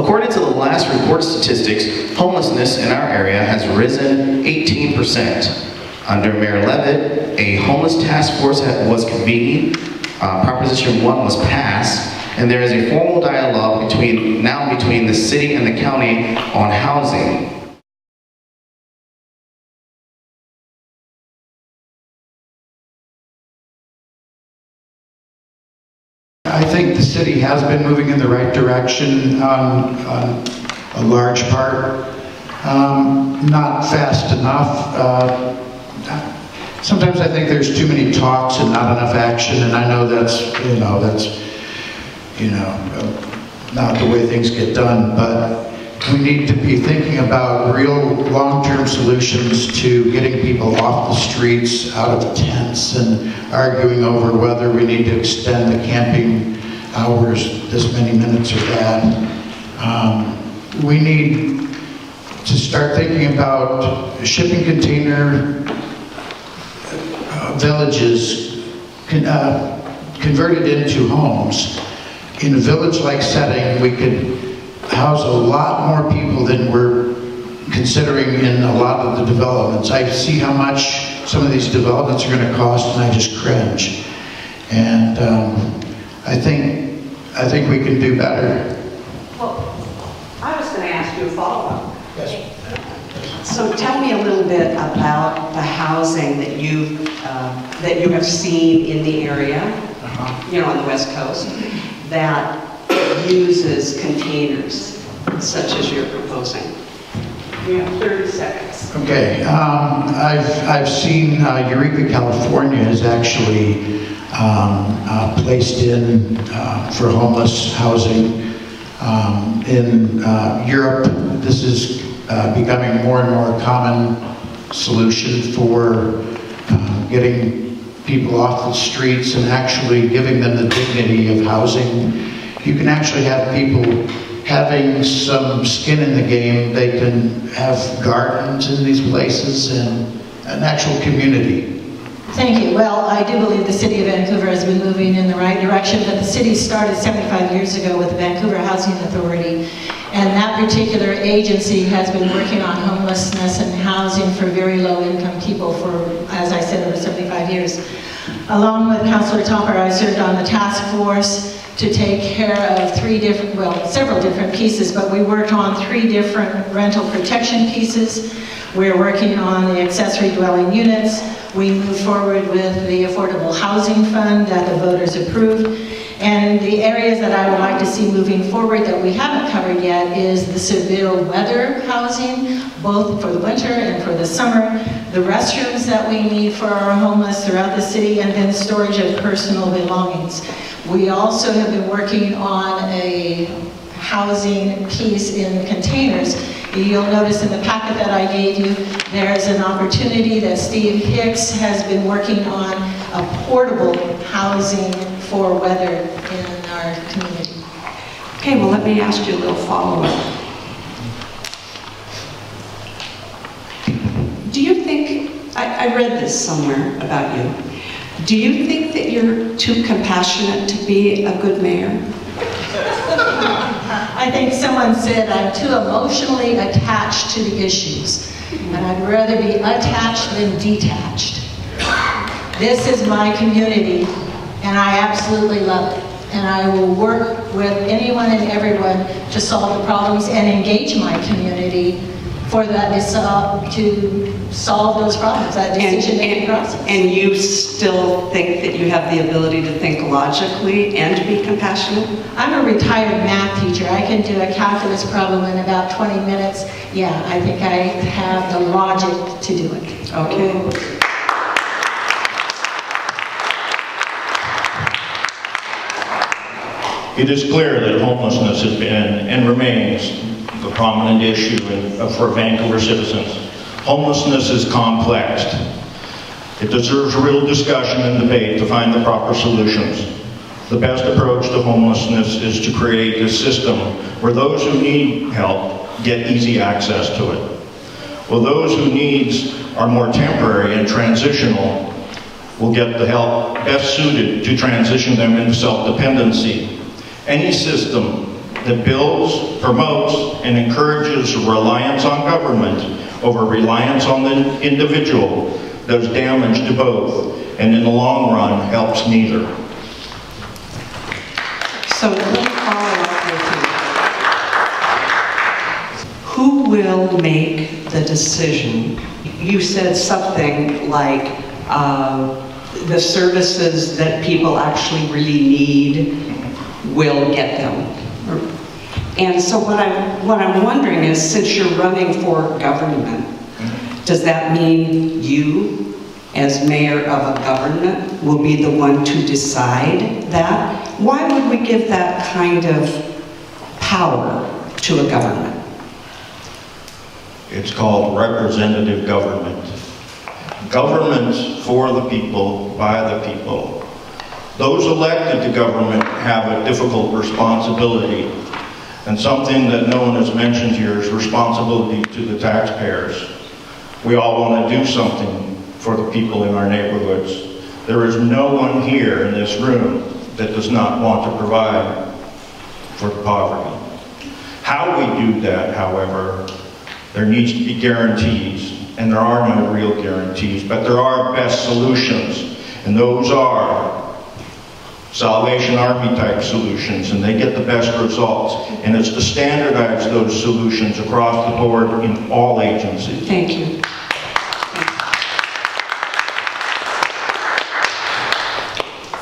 according to the last report statistics, homelessness in our area has risen 18%. Under Mayor Leavitt, a homeless task force was convened, Proposition 1 was passed, and there is a formal dialogue between the city and the county on housing. I think the city has been moving in the right direction on a large part. Not fast enough. Sometimes I think there's too many talks and not enough action, and I know that's not the way things get done, but we need to be thinking about real long-term solutions to getting people off the streets, out of tents, and arguing over whether we need to extend the camping hours this many minutes or that. We need to start thinking about shipping container villages converted into homes. In a village-like setting, we could house a lot more people than we're considering in a lot of the developments. I see how much some of these developments are going to cost, and I just cringe. And I think we can do better. Well, I was going to ask you a follow-up. Yes. So tell me a little bit about the housing that you have seen in the area, on the West Coast, that uses containers such as you're proposing. You have 30 seconds. Okay. I've seen Eureka, California is actually placed in for homeless housing. In Europe, this is becoming more and more common solution for getting people off the streets and actually giving them the dignity of housing. You can actually have people having some skin in the game. They can have gardens in these places and an actual community. Thank you. Well, I do believe the City of Vancouver has been moving in the right direction, but the city started 75 years ago with the Vancouver Housing Authority, and that particular agency has been working on homelessness and housing for very low-income people for, as I said, over 75 years. Along with Councillor Topper, I served on the task force to take care of several different pieces, but we worked on 3 different rental protection pieces. We're working on the accessory dwelling units. We moved forward with the Affordable Housing Fund that the voters approved. And the areas that I would like to see moving forward that we haven't covered yet is the severe weather housing, both for the winter and for the summer, the restrooms that we need for our homeless throughout the city, and then storage of personal belongings. We also have been working on a housing piece in containers. You'll notice in the packet that I gave you, there's an opportunity that Steve Hicks has been working on, a portable housing for weather in our community. Okay, well, let me ask you a little follow-up. Do you think, I read this somewhere about you, do you think that you're too compassionate to be a good mayor? I think someone said I'm too emotionally attached to the issues, and I'd rather be attached than detached. This is my community, and I absolutely love it. And I will work with anyone and everyone to solve the problems and engage my community for that to solve those problems, that decision-making process. And you still think that you have the ability to think logically and be compassionate? I'm a retired math teacher. I can do a calculus problem in about 20 minutes. Yeah, I think I have the logic to do it. Okay. It is clear that homelessness has been and remains a prominent issue for Vancouver citizens. Homelessness is complex. It deserves real discussion and debate to find the proper solutions. The best approach to homelessness is to create a system where those who need help get easy access to it, while those whose needs are more temporary and transitional will get the help best suited to transition them into self-dependency. Any system that builds, promotes, and encourages reliance on government over reliance on the individual does damage to both, and in the long run helps neither. So let me follow up with you. Who will make the decision? You said something like the services that people actually really need will get them. And so what I'm wondering is, since you're running for government, does that mean you, as mayor of a government, will be the one to decide that? Why would we give that kind of power to a government? It's called representative government. Government for the people, by the people. Those elected to government have a difficult responsibility, and something that no one has mentioned here is responsibility to the taxpayers. We all want to do something for the people in our neighborhoods. There is no one here in this room that does not want to provide for poverty. How we do that, however, there needs to be guarantees, and there are no real guarantees, but there are best solutions, and those are Salvation Army type solutions, and they get the best results. And it's to standardize those solutions across the board in all agencies. Thank you.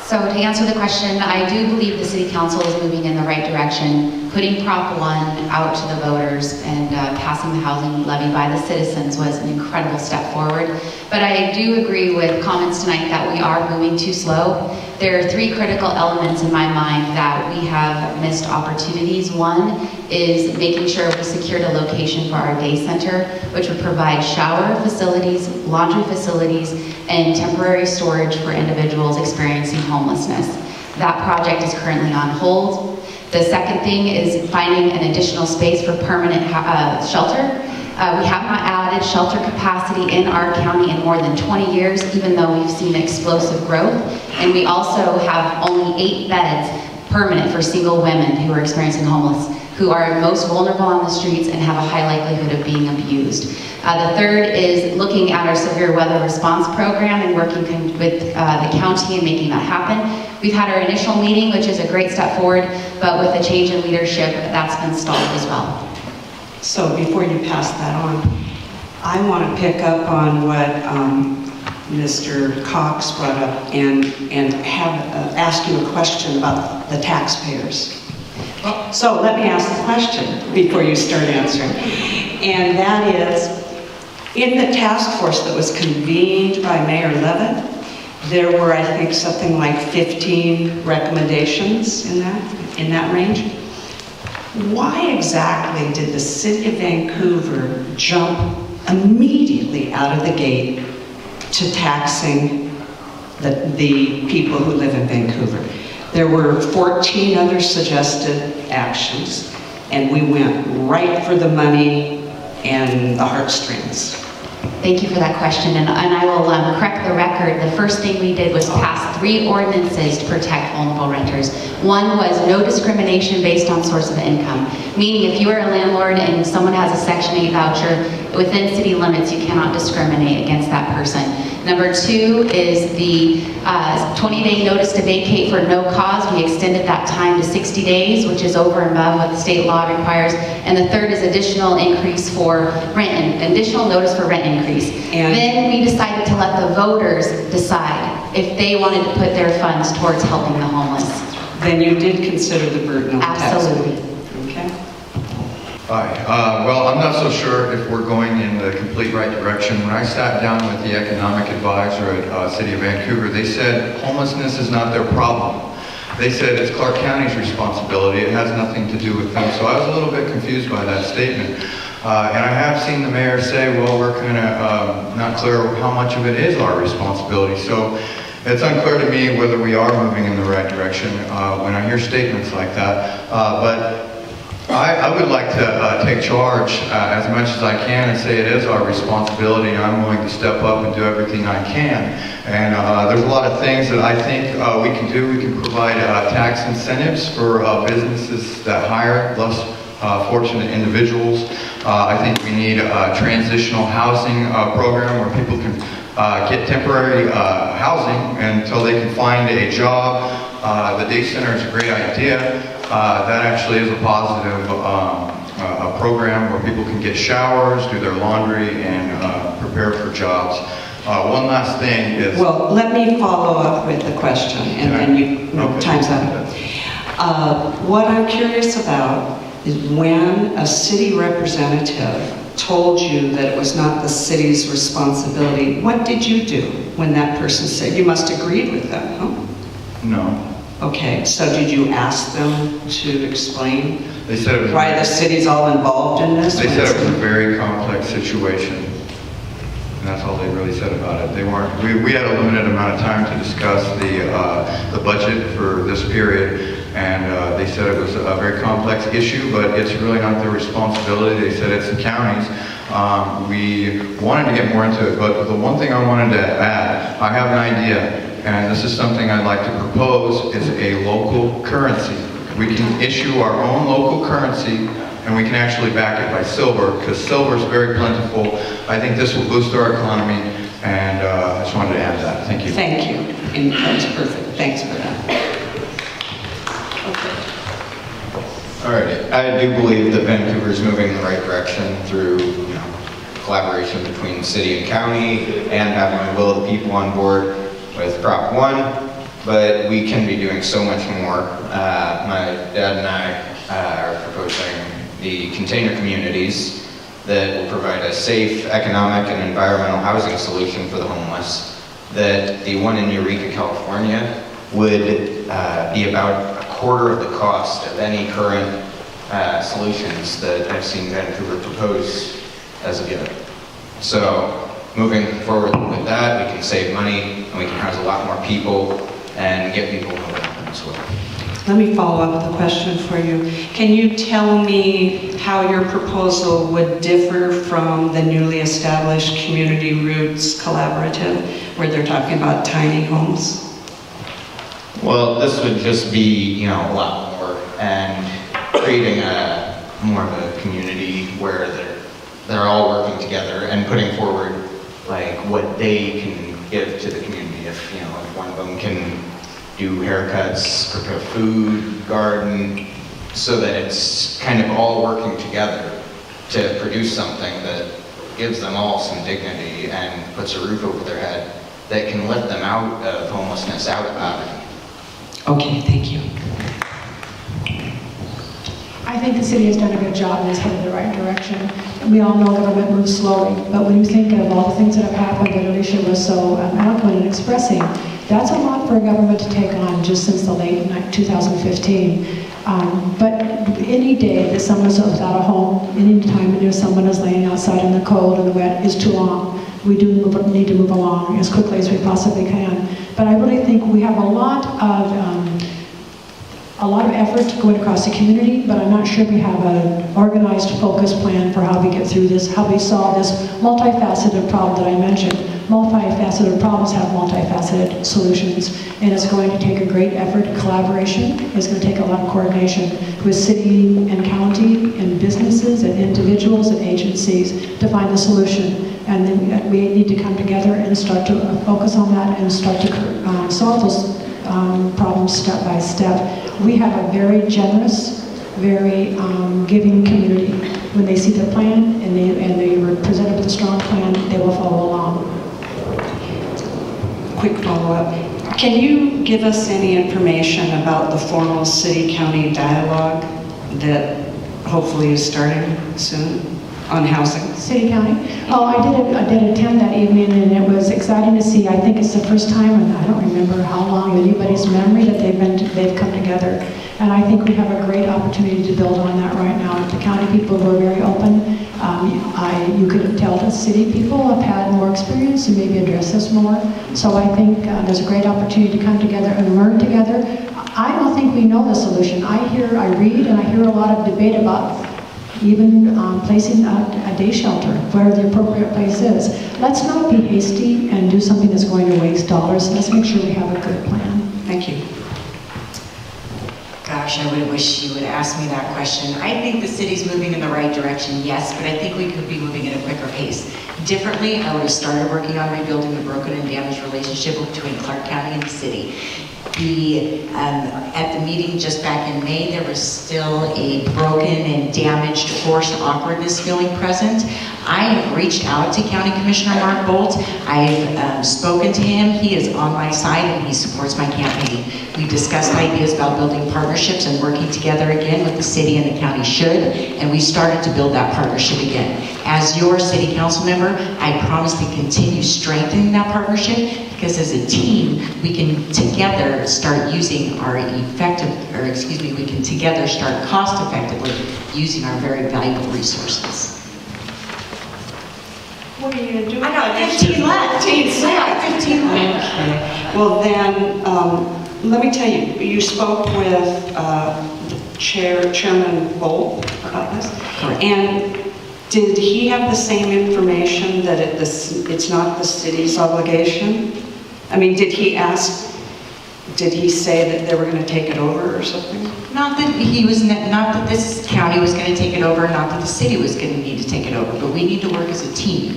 So to answer the question, I do believe the City Council is moving in the right direction. Putting Prop 1 out to the voters and passing the housing levy by the citizens was an incredible step forward. But I do agree with comments tonight that we are moving too slow. There are three critical elements in my mind that we have missed opportunities. One is making sure we secured a location for our day center, which would provide shower facilities, laundry facilities, and temporary storage for individuals experiencing homelessness. That project is currently on hold. The second thing is finding an additional space for permanent shelter. We have not added shelter capacity in our county in more than 20 years, even though we've seen explosive growth. And we also have only 8 beds permanent for single women who are experiencing homeless, who are most vulnerable on the streets and have a high likelihood of being abused. The third is looking at our severe weather response program and working with the county and making that happen. We've had our initial meeting, which is a great step forward, but with a change in leadership, that's been stalled as well. So before you pass that on, I want to pick up on what Mr. Cox brought up and have ask you a question about the taxpayers. So let me ask the question before you start answering. And that is, in the task force that was convened by Mayor Leavitt, there were, I think, something like 15 recommendations in that range. Why exactly did the City of Vancouver jump immediately out of the gate to taxing the people who live in Vancouver? There were 14 other suggested actions, and we went right for the money and the heartstrings. Thank you for that question, and I will correct the record. The first thing we did was pass 3 ordinances to protect vulnerable renters. One was no discrimination based on source of income, meaning if you are a landlord and someone has a Section 8 voucher, within city limits you cannot discriminate against that person. Number 2 is the 20-day notice to vacate for no cause. We extended that time to 60 days, which is over and above what the state law requires. And the third is additional increase for rent, additional notice for rent increase. And then we decided to let the voters decide if they wanted to put their funds towards helping the homeless. Then you did consider the burden of the taxpayer. Absolutely. Okay. Hi. Well, I'm not so sure if we're going in the complete right direction. When I sat down with the economic advisor at City of Vancouver, they said homelessness is not their problem. They said it's Clark County's responsibility. It has nothing to do with them. So I was a little bit confused by that statement. And I have seen the mayor say, well, we're kind of not clear how much of it is our responsibility. So it's unclear to me whether we are moving in the right direction when I hear statements like that. But I would like to take charge as much as I can and say it is our responsibility, and I'm willing to step up and do everything I can. And there's a lot of things that I think we can do. We can provide tax incentives for businesses that hire less fortunate individuals. I think we need a transitional housing program where people can get temporary housing until they can find a job. The day center is a great idea. That actually is a positive a program where people can get showers, do their laundry, and prepare for jobs. One last thing is... Well, let me follow up with the question, and then Okay. time's up. What I'm curious about is when a city representative told you that it was not the city's responsibility, what did you do when that person said? You must have agreed with them, huh? No. Okay, so did you ask them to explain They said it was... why the city's all involved in this? They said it was a very complex situation. And that's all they really said about it. They weren't... We had a limited amount of time to discuss the budget for this period. And they said it was a very complex issue, but it's really not their responsibility. They said it's the county's. We wanted to get more into it, but the one thing I wanted to add, I have an idea, and this is something I'd like to propose, is a local currency. We can issue our own local currency, and we can actually back it by silver, because silver is very plentiful. I think this will boost our economy, and I just wanted to add that. Thank you. Thank you. And that's perfect. Thanks for that. All right, I do believe that Vancouver is moving in the right direction through, collaboration between city and county and having the will of the people on board with Prop 1, but we can be doing so much more. My dad and I are proposing the container communities that will provide a safe, economic, and environmental housing solution for the homeless. That the one in Eureka, California would be about a quarter of the cost of any current solutions that I've seen Vancouver propose as of yet. So moving forward with that, we can save money and we can house a lot more people and get people moving as well. Let me follow up with a question for you. Can you tell me how your proposal would differ from the newly established Community Roots Collaborative, where they're talking about tiny homes? Well, this would just be, a lot more, and creating more of a community where they're all working together and putting forward like what they can give to the community. If one of them can do haircuts, prepare food, garden, so that it's kind of all working together to produce something that gives them all some dignity and puts a roof over their head that can lift them out of homelessness, out of poverty. Okay, thank you. I think the city has done a good job and is headed in the right direction. We all know government moves slowly, but when you think of all the things that have happened that Alishia was so eloquent in expressing, that's a lot for a government to take on just since the late 2015. But any day that someone's without a home, any time someone is laying outside in the cold and the wet is too long. We do need to move along as quickly as we possibly can. But I really think we have a lot of effort going across the community, but I'm not sure we have an organized, focused plan for how we get through this, how we solve this multifaceted problem that I mentioned. Multifaceted problems have multifaceted solutions, and it's going to take a great effort, collaboration. It's going to take a lot of coordination with city and county and businesses and individuals and agencies to find the solution. And then we need to come together and start to focus on that and start to solve those problems step by step. We have a very generous, very giving community. When they see their plan and they were presented with a strong plan, they will follow along. Quick follow-up. Can you give us any information about the formal city-county dialogue that hopefully is starting soon on housing? City County? Oh, I did attend that evening, and it was exciting to see. I think it's the first time, and I don't remember how long in anybody's memory that they've come together. And I think we have a great opportunity to build on that right now. The county people were very open. You could tell the city people have had more experience and maybe address this more. So I think there's a great opportunity to come together and learn together. I don't think we know the solution. I read, and I hear a lot of debate about even placing a day shelter where the appropriate place is. Let's not be hasty and do something that's going to waste dollars. Let's make sure we have a good plan. Thank you. Gosh, I would wish you would ask me that question. I think the city's moving in the right direction, yes, but I think we could be moving at a quicker pace. Differently, I would have started working on rebuilding the broken and damaged relationship between Clark County and the city. At the meeting just back in May, there was still a broken and damaged, forced awkwardness feeling present. I have reached out to County Commissioner Mark Bolt. I've spoken to him. He is on my side and he supports my campaign. We discussed ideas about building partnerships and working together again with the city and the county should, and we started to build that partnership again. As your city council member, I promise to continue strengthening that partnership, because as a team, we can together start using we can together start cost effectively using our very valuable resources. What are you going to do? I got 15 left. 15 left. 15 left. Okay. Well then, let me tell you, you spoke with Chairman Bolt about this? Correct. And did he have the same information that it's not the city's obligation? I mean, did he say that they were going to take it over or something? Not that this county was going to take it over, not that the city was going to need to take it over, but we need to work as a team.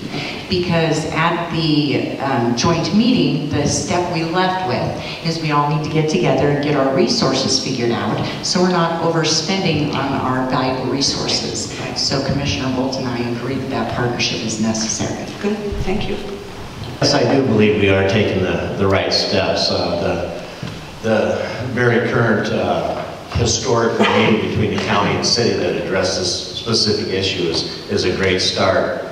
Because at the joint meeting, the step we left with is we all need to get together and get our resources figured out, so we're not overspending on our valuable resources. So Commissioner Bolt and I agree that that partnership is necessary. Good, thank you. Yes, I do believe we are taking the right steps. The very current historic meeting between the county and city that addressed this specific issue is a great start.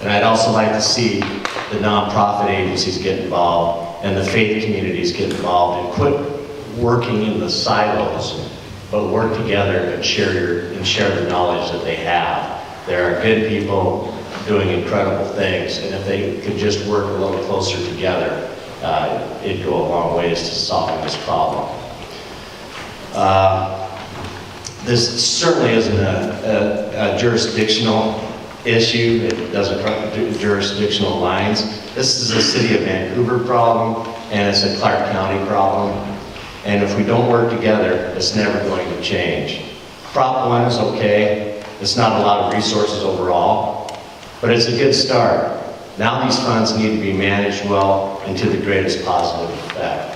And I'd also like to see the nonprofit agencies get involved and the faith communities get involved and quit working in the silos, but work together and share the knowledge that they have. There are good people doing incredible things, and if they could just work a little closer together, it'd go a long ways to solving this problem. This certainly isn't a jurisdictional issue. It doesn't run jurisdictional lines. This is a City of Vancouver problem, and it's a Clark County problem. And if we don't work together, it's never going to change. Prop 1 is okay. It's not a lot of resources overall, but it's a good start. Now these funds need to be managed well and to the greatest positive effect.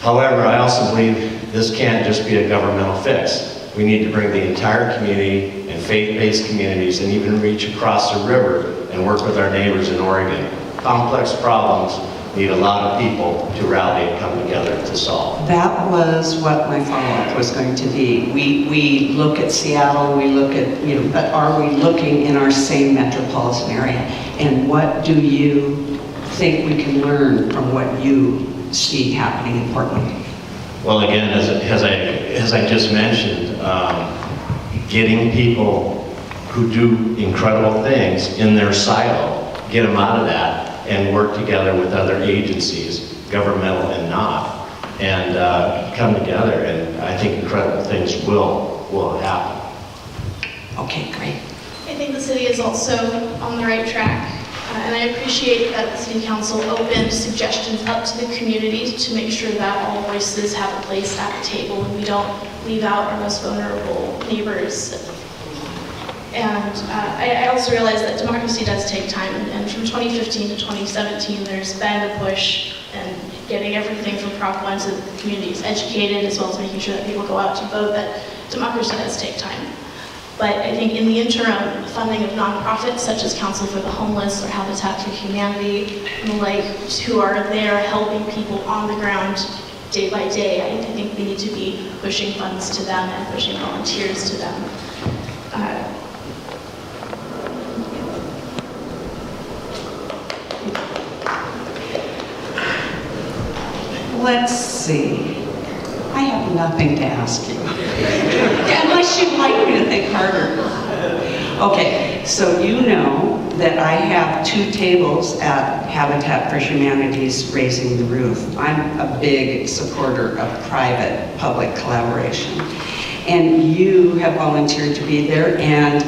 However, I also believe this can't just be a governmental fix. We need to bring the entire community and faith-based communities and even reach across the river and work with our neighbors in Oregon. Complex problems need a lot of people to rally and come together to solve. That was what my follow-up was going to be. We look at Seattle, we look at, but are we looking in our same metropolitan area? And what do you think we can learn from what you see happening in Portland? Well, again, as I just mentioned, getting people who do incredible things in their silo, get them out of that, and work together with other agencies, governmental and not, and come together, and I think incredible things will happen. Okay, great. I think the city is also on the right track, and I appreciate that the City Council opened suggestions up to the community to make sure that all voices have a place at the table and we don't leave out our most vulnerable neighbors. And I also realize that democracy does take time, and from 2015 to 2017, there's been a push and getting everything from Prop 1 so that the community is educated, as well as making sure that people go out to vote, that democracy does take time. But I think in the interim, funding of nonprofits such as Council for the Homeless or Habitat for Humanity, and the like, who are there helping people on the ground day by day, I think we need to be pushing funds to them and pushing volunteers to them. Let's see. I have nothing to ask you. Unless you'd like me to think harder. Okay, so you know that I have 2 tables at Habitat for Humanity's Raising the Roof. I'm a big supporter of private-public collaboration. And you have volunteered to be there, and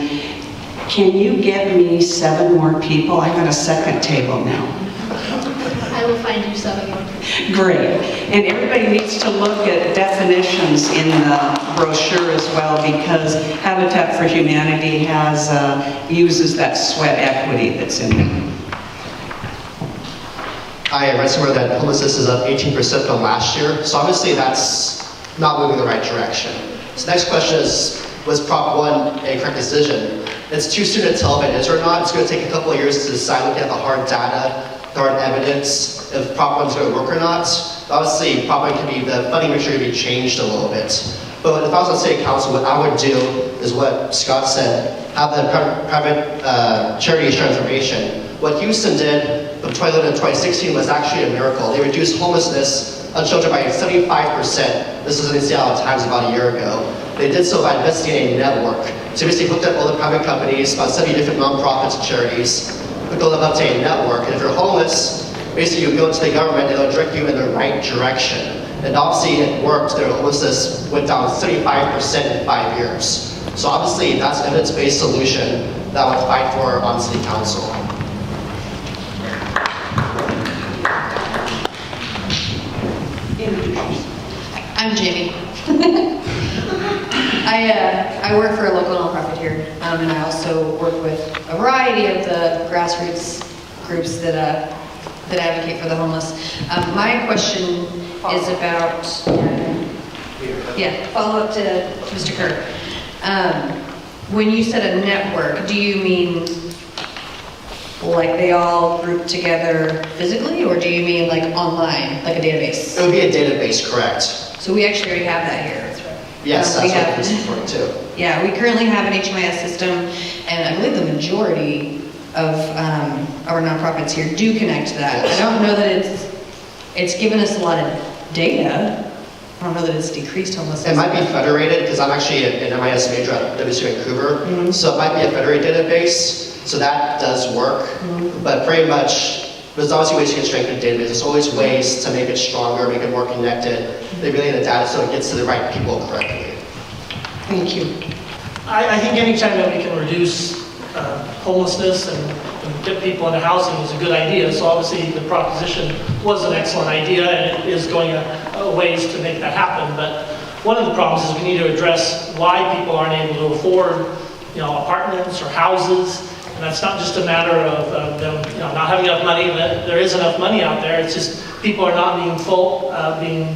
can you get me 7 more people? I'm at a second table now. I will find you 7 more. Great. And everybody needs to look at definitions in the brochure as well, because Habitat for Humanity uses that sweat equity that's in there. I read somewhere that homelessness is up 18% from last year, so obviously that's not moving in the right direction. So the next question is, was Prop 1 a correct decision? It's too soon to tell if it is or not. It's going to take a couple of years to decide, looking at the hard data, the hard evidence, if Prop 1 is going to work or not. Obviously, Prop 1 can be, the funding mixture can be changed a little bit. But if I was on City Council, what I would do is what Scott said, have the private charity share information. What Houston did from 2011 to 2016 was actually a miracle. They reduced homelessness on shelter by 75%. This was in the Seattle Times about a year ago. They did so by investing in a network. So basically looked at all the private companies, about 70 different nonprofits and charities, hooked all them up to a network. And if you're homeless, basically you go into the government and they'll direct you in the right direction. And obviously it worked. Their homelessness went down 75% in 5 years. So obviously that's an evidence-based solution that I would fight for on City Council. I'm Jamie. I work for a local nonprofit here, and I also work with a variety of the grassroots groups that advocate for the homeless. My question is about, follow up to Mr. Kerr. When you said a network, do you mean like they all group together physically, or do you mean like online, like a database? It would be a database, correct. So we actually already have that here. Yes, that's what it's referring to. Yeah, we currently have an HMIS system, and I believe the majority of our nonprofits here do connect to that. I don't know that it's given us a lot of data. I don't know that it's decreased homelessness. It might be federated, because I'm actually an MIS major at WC Vancouver, so it might be a federated database, so that does work, but pretty much, there's obviously ways you can strengthen the database. There's always ways to make it stronger, make it more connected. They relay the data so it gets to the right people correctly. Thank you. I think anytime that we can reduce homelessness and get people into housing is a good idea. So obviously the proposition was an excellent idea, and it is going ways to make that happen. But one of the problems is we need to address why people aren't able to afford, apartments or houses. And that's not just a matter of them, not having enough money. There is enough money out there. It's just people are not being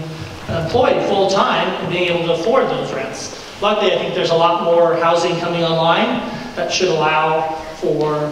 employed full time and being able to afford those rents. Luckily, I think there's a lot more housing coming online that should allow for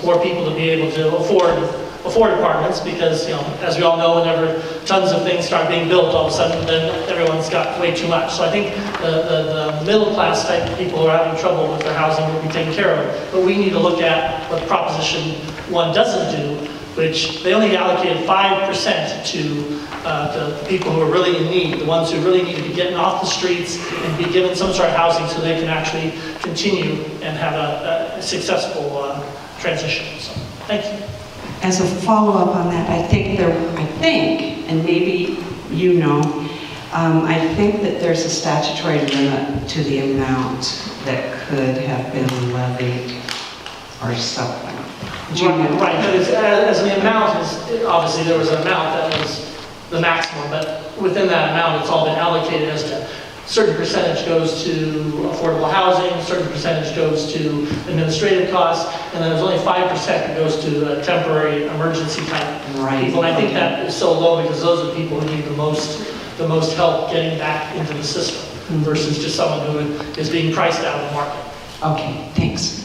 more people to be able to afford apartments, because as we all know, whenever tons of things start being built, all of a sudden then everyone's got way too much. So I think the middle class type of people who are having trouble with their housing will be taken care of. But we need to look at what Proposition 1 doesn't do, which they only allocated 5% to the people who are really in need, the ones who really need to be getting off the streets and be given some sort of housing so they can actually continue and have a successful transition. So, thank you. As a follow-up on that, I think, and maybe I think that there's a statutory limit to the amount that could have been levied or something. Right, as an amount, obviously there was an amount that was the maximum, but within that amount, it's all been allocated as to certain percentage goes to affordable housing, a certain percentage goes to administrative costs, and then there's only 5% that goes to temporary emergency type people. And I think that is so low because those are people who need the most help getting back into the system versus just someone who is being priced out of the market. Okay, thanks.